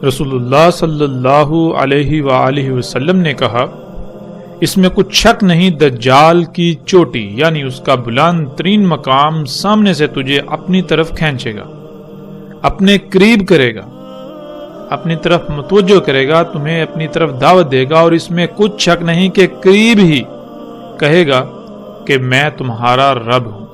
رسول اللہ صلی اللہ علیہ وآلہ وسلم نے کہا، اس میں کچھ شک نہیں دجال کی چوٹی یعنی اس کا بلند ترین مقام سامنے سے تجھے اپنی طرف کھینچے گا، اپنے قریب کرے گا، اپنی طرف متوجہ کرے گا، تمہیں اپنی طرف دعوت دے گا، اور اس میں کچھ شک نہیں کہ قریب ہی کہے گا کہ میں تمہارا رب ہوں۔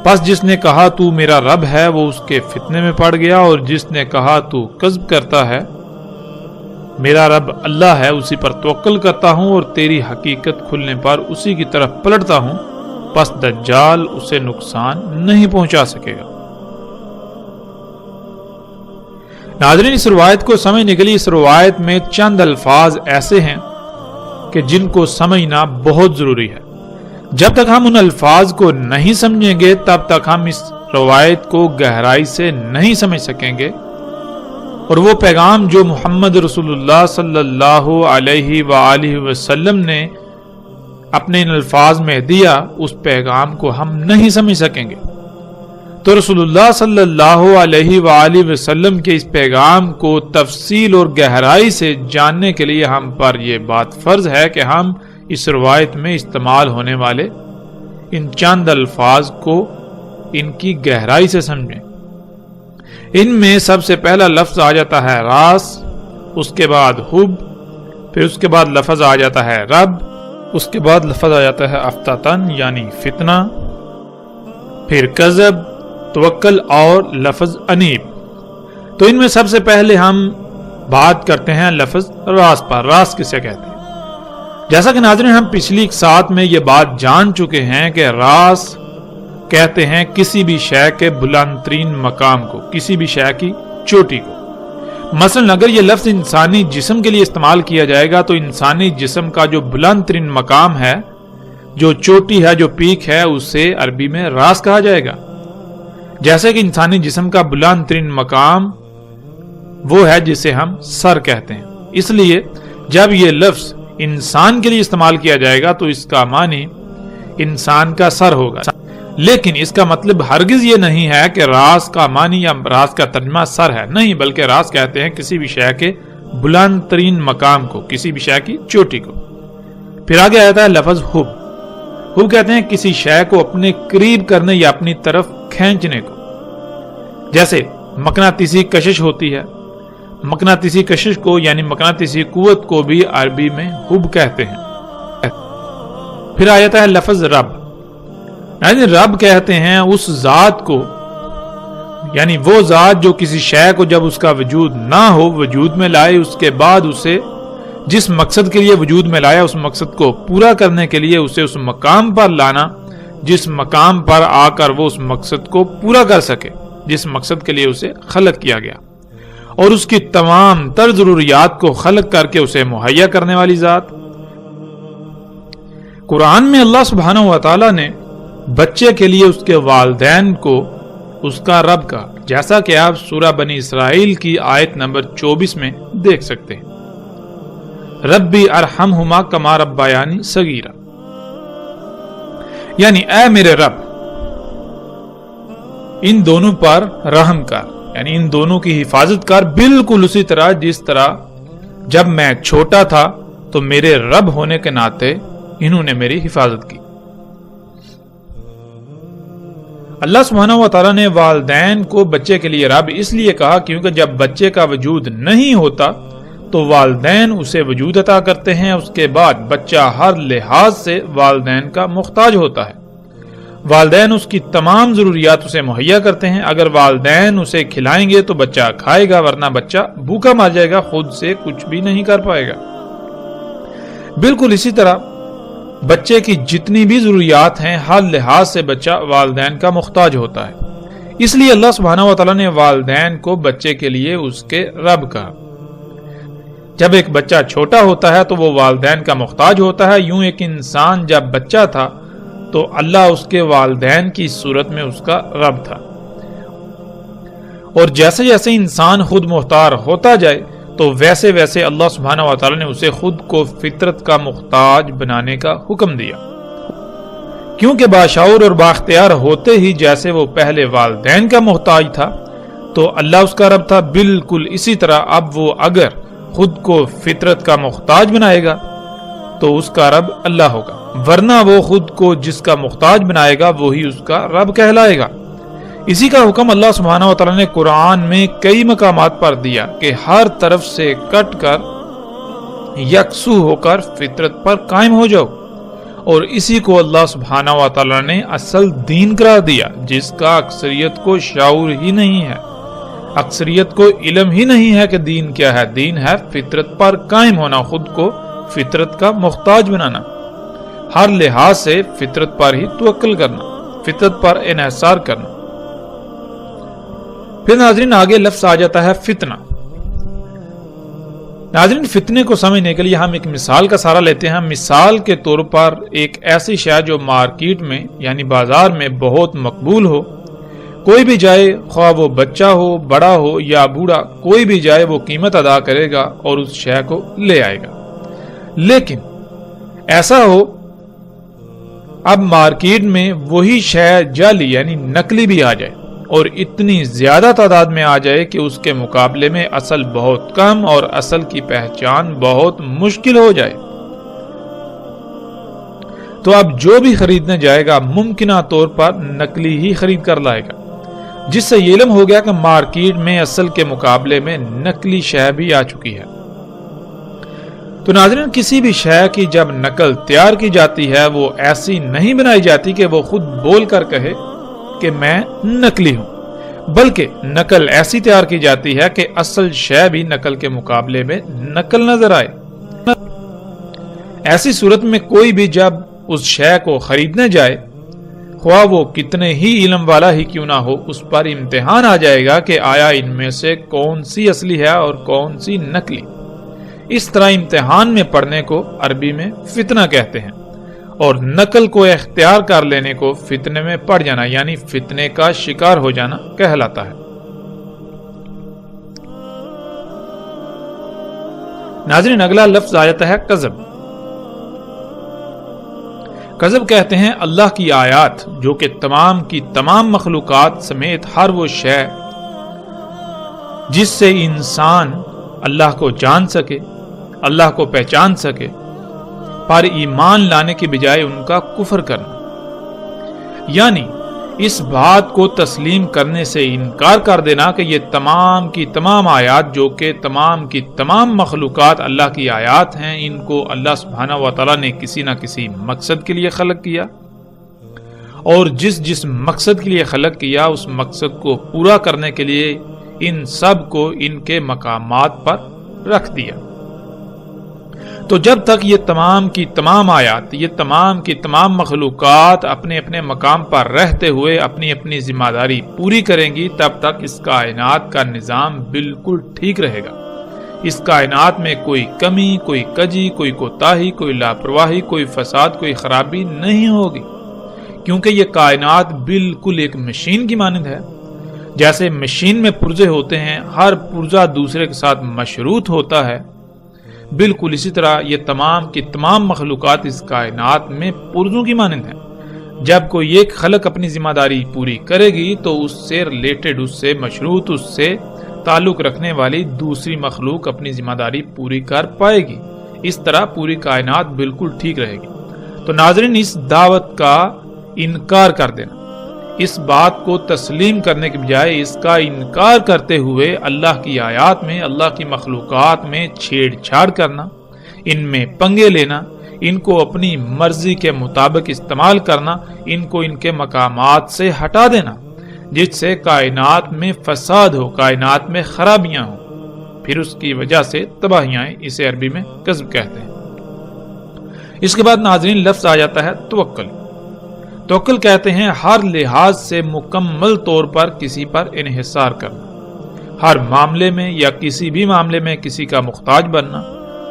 پس جس نے کہا تو میرا رب ہے وہ اس کے فتنے میں پڑ گیا، اور جس نے کہا تو کذب کرتا ہے، میرا رب اللہ ہے، اسی پر توکل کرتا ہوں اور تیری حقیقت کھلنے پر اسی کی طرف پلٹتا ہوں، پس دجال اسے نقصان نہیں پہنچا سکے گا۔ ناظرین، اس روایت کو سمجھنے کے لیے اس روایت میں چند الفاظ ایسے ہیں کہ جن کو سمجھنا بہت ضروری ہے۔ جب تک ہم ان الفاظ کو نہیں سمجھیں گے تب تک ہم اس روایت کو گہرائی سے نہیں سمجھ سکیں گے، اور وہ پیغام جو محمد رسول اللہ صلی اللہ علیہ وآلہ وسلم نے اپنے ان الفاظ میں دیا، اس پیغام کو ہم نہیں سمجھ سکیں گے۔ تو رسول اللہ صلی اللہ علیہ وآلہ وسلم کے اس پیغام کو تفصیل اور گہرائی سے جاننے کے لیے ہم پر یہ بات فرض ہے کہ ہم اس روایت میں استعمال ہونے والے ان چند الفاظ کو ان کی گہرائی سے سمجھیں۔ ان میں سب سے پہلا لفظ آ جاتا ہے راس، اس کے بعد حب، پھر اس کے بعد لفظ آ جاتا ہے رب، اس کے بعد لفظ آ جاتا ہے افتتن یعنی فتنہ، پھر کذب، توکل اور لفظ انیب۔ تو ان میں سب سے پہلے ہم بات کرتے ہیں لفظ راس پر۔ راس کسے کہتے ہیں؟ جیسا کہ ناظرین ہم پچھلی ساتھ میں یہ بات جان چکے ہیں کہ راس کہتے ہیں کسی بھی شے کے بلند ترین مقام کو، کسی بھی شے کی چوٹی کو۔ مثلا اگر یہ لفظ انسانی جسم کے لیے استعمال کیا جائے گا تو انسانی جسم کا جو بلند ترین مقام ہے، جو چوٹی ہے، جو پیک ہے، اسے عربی میں راس کہا جائے گا۔ جیسے کہ انسانی جسم کا بلند ترین مقام وہ ہے جسے ہم سر کہتے ہیں۔ اس لیے جب یہ لفظ انسان کے لیے استعمال کیا جائے گا تو اس کا معنی انسان کا سر ہوگا، لیکن اس کا مطلب ہرگز یہ نہیں ہے کہ راس کا معنی یا راس کا ترجمہ سر ہے، نہیں، بلکہ راس کہتے ہیں کسی بھی شے کے بلند ترین مقام کو، کسی بھی شے کی چوٹی کو۔ پھر آگے آتا ہے لفظ حب۔ حب کہتے ہیں کسی شے کو اپنے قریب کرنے یا اپنی طرف کھینچنے کو، جیسے مقناطیسی کشش ہوتی ہے۔ مقناطیسی کشش کو یعنی مقناطیسی قوت کو بھی عربی میں حب کہتے ہیں۔ پھر آ جاتا ہے لفظ رب۔ یعنی رب کہتے ہیں اس ذات کو، یعنی وہ ذات جو کسی شے کو جب اس کا وجود نہ ہو وجود میں لائے، اس کے بعد اسے جس مقصد کے لیے وجود میں لایا اس مقصد کو پورا کرنے کے لیے اسے اس مقام پر لانا جس مقام پر آ کر وہ اس مقصد کو پورا کر سکے جس مقصد کے لیے اسے خلق کیا گیا، اور اس کی تمام تر ضروریات کو خلق کر کے اسے مہیا کرنے والی ذات۔ قرآن میں اللہ سبحانہ و تعالی نے بچے کے لیے اس کے والدین کو اس کا رب کہا، جیسا کہ آپ سورہ بنی اسرائیل کی آیت نمبر 24 میں دیکھ سکتے ہیں، ربی ارحمہما کما ربیانی صغیرا، یعنی اے میرے رب ان دونوں پر رحم کر، یعنی ان دونوں کی حفاظت کر بالکل اسی طرح جس طرح جب میں چھوٹا تھا تو میرے رب ہونے کے ناطے انہوں نے میری حفاظت کی۔ اللہ سبحانہ و تعالیٰ نے والدین کو بچے کے لیے رب اس لیے کہا کیونکہ جب بچے کا وجود نہیں ہوتا تو والدین اسے وجود عطا کرتے ہیں، اس کے بعد بچہ ہر لحاظ سے والدین کا محتاج ہوتا ہے، والدین اس کی تمام ضروریات اسے مہیا کرتے ہیں۔ اگر والدین اسے کھلائیں گے تو بچہ کھائے گا، ورنہ بچہ بھوکا مر جائے گا، خود سے کچھ بھی نہیں کر پائے گا۔ بالکل اسی طرح بچے کی جتنی بھی ضروریات ہیں ہر لحاظ سے بچہ والدین کا محتاج ہوتا ہے، اس لیے اللہ سبحانہ و تعالیٰ نے والدین کو بچے کے لیے اس کے رب کہا۔ جب ایک بچہ چھوٹا ہوتا ہے تو وہ والدین کا محتاج ہوتا ہے، یوں ایک انسان جب بچہ تھا تو اللہ اس کے والدین کی صورت میں اس کا رب تھا، اور جیسے جیسے انسان خود مختار ہوتا جائے تو ویسے ویسے اللہ سبحانہ و تعالی نے اسے خود کو فطرت کا محتاج بنانے کا حکم دیا، کیونکہ باشعور اور بااختیار ہوتے ہی جیسے وہ پہلے والدین کا محتاج تھا تو اللہ اس کا رب تھا، بالکل اسی طرح اب وہ اگر خود کو فطرت کا محتاج بنائے گا تو اس کا رب اللہ ہوگا، ورنہ وہ خود کو جس کا محتاج بنائے گا وہی اس کا رب کہلائے گا۔ اسی کا حکم اللہ سبحانہ و تعالیٰ نے قرآن میں کئی مقامات پر دیا کہ ہر طرف سے کٹ کر یکسو ہو کر فطرت پر قائم ہو جاؤ، اور اسی کو اللہ سبحانہ و تعالیٰ نے اصل دین قرار دیا، جس کا اکثریت کو شعور ہی نہیں ہے، اکثریت کو علم ہی نہیں ہے کہ دین کیا ہے۔ دین ہے فطرت پر قائم ہونا، خود کو فطرت کا محتاج بنانا، ہر لحاظ سے فطرت پر ہی توکل کرنا، فطرت پر انحصار کرنا۔ پھر ناظرین آگے لفظ آ جاتا ہے فتنہ۔ ناظرین فتنے کو سمجھنے کے لیے ہم ایک مثال کا سہارا لیتے ہیں۔ مثال کے طور پر ایک ایسی شے جو مارکیٹ میں یعنی بازار میں بہت مقبول ہو، کوئی بھی جائے، خواہ وہ بچہ ہو، بڑا ہو یا بوڑھا، کوئی بھی جائے وہ قیمت ادا کرے گا اور اس شے کو لے آئے گا۔ لیکن ایسا ہو اب مارکیٹ میں وہی شے جعلی یعنی نقلی بھی آ جائے اور اتنی زیادہ تعداد میں آ جائے کہ اس کے مقابلے میں اصل بہت کم اور اصل کی پہچان بہت مشکل ہو جائے، تو اب جو بھی خریدنے جائے گا ممکنہ طور پر نقلی ہی خرید کر لائے گا، جس سے یہ علم ہو گیا کہ مارکیٹ میں اصل کے مقابلے میں نقلی شے بھی آ چکی ہے۔ تو ناظرین کسی بھی شے کی جب نقل تیار کی جاتی ہے وہ ایسی نہیں بنائی جاتی کہ وہ خود بول کر کہے کہ میں نقلی ہوں، بلکہ نقل ایسی تیار کی جاتی ہے کہ اصل شے بھی نقل کے مقابلے میں نقل نظر آئے۔ ایسی صورت میں کوئی بھی جب اس شے کو خریدنے جائے، خواہ وہ کتنے ہی علم والا ہی کیوں نہ ہو، اس پر امتحان آ جائے گا کہ آیا ان میں سے کون سی اصلی ہے اور کون سی نقلی۔ اس طرح امتحان میں پڑھنے کو عربی میں فتنہ کہتے ہیں، اور نقل کو اختیار کر لینے کو فتنے میں پڑ جانا یعنی فتنے کا شکار ہو جانا کہلاتا ہے۔ ناظرین اگلا لفظ آ جاتا ہے کذب۔ کذب کہتے ہیں اللہ کی آیات جو کہ تمام کی تمام مخلوقات سمیت ہر وہ شے جس سے انسان اللہ کو جان سکے، اللہ کو پہچان سکے، پر ایمان لانے کے بجائے ان کا کفر کرنا، یعنی اس بات کو تسلیم کرنے سے انکار کر دینا کہ یہ تمام کی تمام آیات جو کہ تمام کی تمام مخلوقات اللہ کی آیات ہیں، ان کو اللہ سبحانہ و تعالیٰ نے کسی نہ کسی مقصد کے لیے خلق کیا، اور جس مقصد کے لیے خلق کیا اس مقصد کو پورا کرنے کے لیے ان سب کو ان کے مقامات پر رکھ دیا۔ تو جب تک یہ تمام کی تمام آیات، یہ تمام کی تمام مخلوقات اپنے اپنے مقام پر رہتے ہوئے اپنی اپنی ذمہ داری پوری کریں گی، تب تک اس کائنات کا نظام بالکل ٹھیک رہے گا۔ اس کائنات میں کوئی کمی، کوئی کجی، کوئی کوتاہی، کوئی لاپرواہی، کوئی فساد، کوئی خرابی نہیں ہوگی، کیونکہ یہ کائنات بالکل ایک مشین کی مانند ہے۔ جیسے مشین میں پرزے ہوتے ہیں، ہر پرزہ دوسرے کے ساتھ مشروط ہوتا ہے، بالکل اسی طرح یہ تمام کی تمام مخلوقات اس کائنات میں پرزوں کی مانند ہیں۔ جب کوئی ایک خلق اپنی ذمہ داری پوری کرے گی تو اس سے ریلیٹڈ، اس سے مشروط، اس سے تعلق رکھنے والی دوسری مخلوق اپنی ذمہ داری پوری کر پائے گی۔ اس طرح پوری کائنات بالکل ٹھیک رہے گی۔ تو ناظرین اس دعوت کا انکار کر دینا، اس بات کو تسلیم کرنے کے بجائے اس کا انکار کرتے ہوئے اللہ کی آیات میں، اللہ کی مخلوقات میں چھیڑ چھاڑ کرنا، ان میں پنگے لینا، ان کو اپنی مرضی کے مطابق استعمال کرنا، ان کو ان کے مقامات سے ہٹا دینا، جس سے کائنات میں فساد ہو، کائنات میں خرابیاں ہوں، پھر اس کی وجہ سے تباہیاں، اسے عربی میں کذب کہتے ہیں۔ اس کے بعد ناظرین لفظ آ جاتا ہے توکل۔ توکل کہتے ہیں ہر لحاظ سے مکمل طور پر کسی پر انحصار کرنا، ہر معاملے میں یا کسی بھی معاملے میں کسی کا محتاج بننا،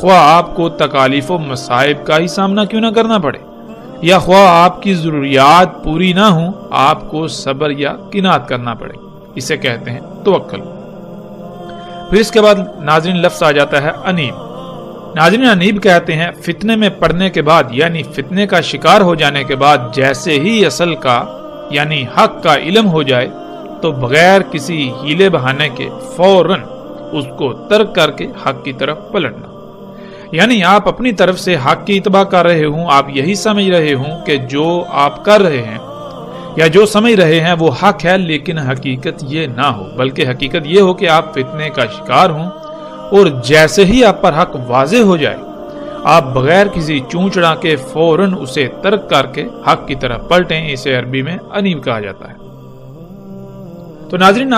خواہ آپ کو تکالیف و مصائب کا ہی سامنا کیوں نہ کرنا پڑے، یا خواہ آپ کی ضروریات پوری نہ ہوں، آپ کو صبر یا قناعت کرنا پڑے، اسے کہتے ہیں توکل۔ پھر اس کے بعد ناظرین لفظ آ جاتا ہے انیب۔ ناظرین انیب کہتے ہیں فتنے میں پڑنے کے بعد یعنی فتنے کا شکار ہو جانے کے بعد جیسے ہی اصل کا یعنی حق کا علم ہو جائے، تو بغیر کسی ہیلے بہانے کے فوراً اس کو ترک کر کے حق کی طرف پلٹنا. یعنی آپ اپنی طرف سے حق کی اتباع کر رہے ہوں، آپ یہی سمجھ رہے ہوں کہ جو آپ کر رہے ہیں یا جو سمجھ رہے ہیں وہ حق ہے، لیکن حقیقت یہ نہ ہو، بلکہ حقیقت یہ ہو کہ آپ فتنے کا شکار ہوں، اور جیسے ہی آپ پر حق واضح ہو جائے آپ بغیر کسی چونچڑا کے فوراً اسے ترک کر کے حق کی طرف پلٹیں. اسے عربی میں انیب کہا جاتا ہے. تو ناظرین